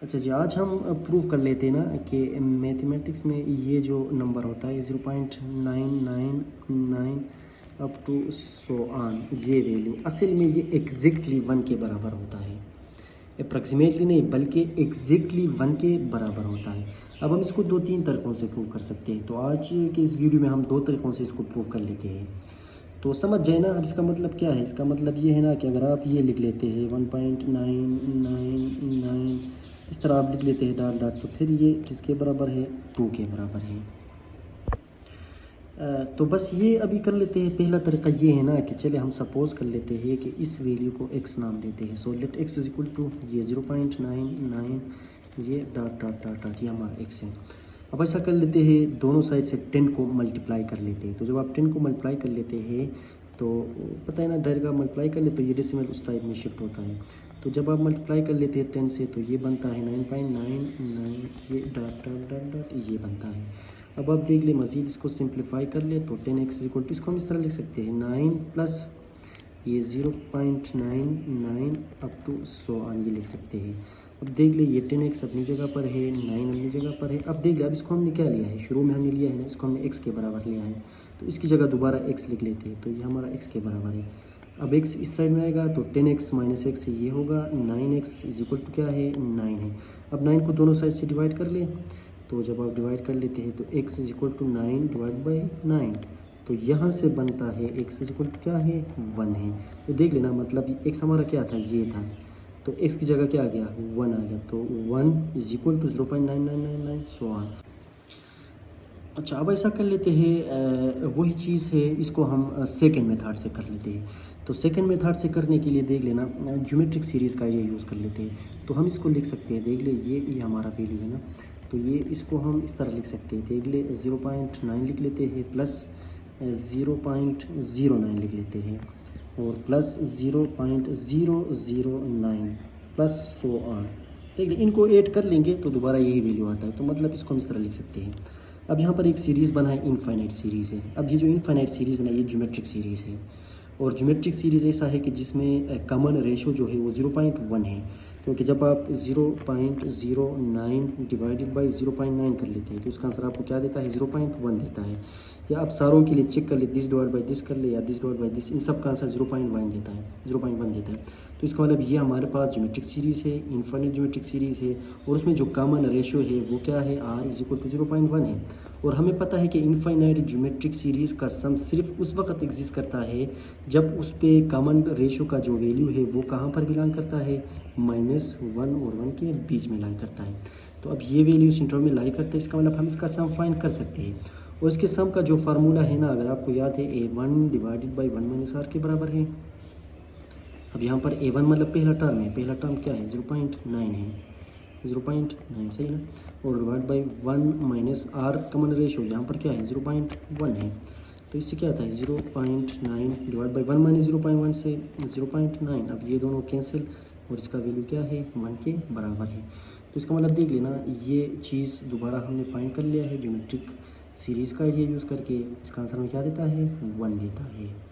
अच्छा जी, आज हम प्रूव कर लेते हैं ना कि मैथमेटिक्स में ये जो नंबर होता है 0.999 अप टू सो ऑन, ये वैल्यू असल में ये एग्जैक्टली 1 के बराबर होता है। अप्रॉक्सीमेटली नहीं बल्कि एग्जैक्टली 1 के बराबर होता है। अब हम इसको 2-3 तरीक़ों से प्रूव कर सकते हैं। तो आज के इस वीडियो में हम 2 तरीक़ों से इसको प्रूव कर लेते हैं। तो समझ जाए ना। अब इसका मतलब क्या है? इसका मतलब ये है ना कि अगर आप ये लिख लेते हैं 1.999 इस तरह आप लिख लेते हैं डॉट डॉट, तो फिर ये किसके बराबर है? 2 के बराबर है। तो बस ये अभी कर लेते हैं। पहला तरीका ये है ना कि चले हम सपोज कर लेते हैं कि इस वैल्यू को x नाम देते हैं। So let x is equal to ये 0.99 ये डॉट डॉट डॉट डॉट, ये हमारा x है। अब ऐसा कर लेते हैं, दोनों साइड से 10 को मल्टीप्लाई कर लेते हैं। तो जब आप 10 को मल्टीप्लाई कर लेते हैं तो पता है ना, डायरेक्ट आप मल्टीप्लाई कर लेते तो ये डेसिमल उस साइड में शिफ्ट होता है। तो जब आप मल्टीप्लाई कर लेते हैं 10 से तो ये बनता है 9.99 ये डॉट डॉट डॉट डॉट ये बनता है। अब आप देख ले मज़ीद इसको सिंप्लीफाई कर ले तो 10x इक्वल टू, इसको हम इस तरह लिख सकते हैं 9 प्लस ये 0.99 अप टू सो ऑन, ये लिख सकते हैं। अब देख ले ये 10x अपनी जगह पर है, 9 अपनी जगह पर है। अब देख ले, अब इसको हमने क्या लिया है? शुरू में हमने लिया है ना, इसको हमने x के बराबर लिया है, तो इसकी जगह दोबारा x लिख लेते हैं। तो ये हमारा x के बराबर है। अब x इस साइड में आएगा तो 10x माइनस x ये होगा 9x इज इक्वल टू क्या है? 9 है। अब 9 को दोनों साइड से डिवाइड कर ले, तो जब आप डिवाइड कर लेते हैं तो x is equal to 9 divide by 9, तो यहाँ से बनता है x इज इक्वल टू क्या है? 1 है। तो देख लेना, मतलब x हमारा क्या था? ये था। तो x की जगह क्या आ गया? 1 आ गया। तो 1 is equal to 0.9999 so on. अच्छा, अब ऐसा कर लेते हैं, वही चीज़ है, इसको हम सेकेंड मेथड से कर लेते हैं। तो सेकेंड मेथड से करने के लिए देख लेना, ज्योमेट्रिक सीरीज़ का ये यूज़ कर लेते हैं। तो हम इसको लिख सकते हैं, देख ले ये हमारा वैल्यू है ना, तो ये इसको हम इस तरह लिख सकते हैं। देख ले 0.9 लिख लेते हैं प्लस 0.09 लिख लेते हैं और प्लस 0.009 प्लस सो ऑन। देख ले, इनको ऐड कर लेंगे तो दोबारा यही वैल्यू आता है। तो मतलब इसको हम इस तरह लिख सकते हैं। अब यहाँ पर एक सीरीज़ बना है, इनफाइनाइट सीरीज़ है। अब ये जो इनफाइनाइट सीरीज़ है ना, ये ज्योमेट्रिक सीरीज़ है। और ज्योमेट्रिक सीरीज़ ऐसा है कि जिसमें कॉमन रेशो जो है वो 0.1 है, क्योंकि जब आप 0.09 डिवाइडेड बाई 0.9 कर लेते हैं तो इसका आंसर आपको क्या देता है? 0.1 देता है। या आप सारों के लिए चेक कर ले, दिस डिवाइड बाई दिस कर ले या दिस डिवाइड बाई दिस, इन सब का आंसर 0.1 देता है, 0.1 देता है। तो इसका मतलब ये हमारे पास ज्योमेट्रिक सीरीज़ है, इनफाइनाइट ज्योमेट्रिक सीरीज़ है, और उसमें जो कॉमन रेशो है वो क्या है? r इज इक्वल टू 0.1 है। और हमें पता है कि इनफाइनाइट ज्योमेट्रिक सीरीज़ का सम सिर्फ उस वक्त एग्जिस्ट करता है जब उस पे कॉमन रेशो का जो वैल्यू है वो कहाँ पर बिलोंग करता है? -1 और 1 के बीच में लाई करता है। तो अब ये वैल्यू इस इंटरवल में लाई करता है, इसका मतलब हम इसका सम फाइंड कर सकते हैं। और इसके सम का जो फार्मूला है ना, अगर आपको याद है, a1 divided by 1 minus r के बराबर है। अब यहाँ पर a1 मतलब पहला टर्म है, पहला टर्म क्या है? 0.9 है, 0.9 सही ना। और divide by 1 minus r common ratio यहाँ पर क्या है? 0.1 है। तो इससे क्या आता है? 0.9 डिवाइड बाई 1 माइनस 0.1 से 0.9। अब ये दोनों कैंसिल और इसका वैल्यू क्या है? 1 के बराबर है। तो इसका मतलब देख लेना, ये चीज़ दोबारा हमने फाइंड कर लिया है ज्योमेट्रिक सीरीज़ का आइडिया यूज़ करके। इसका आंसर में क्या देता है? 1 देता है।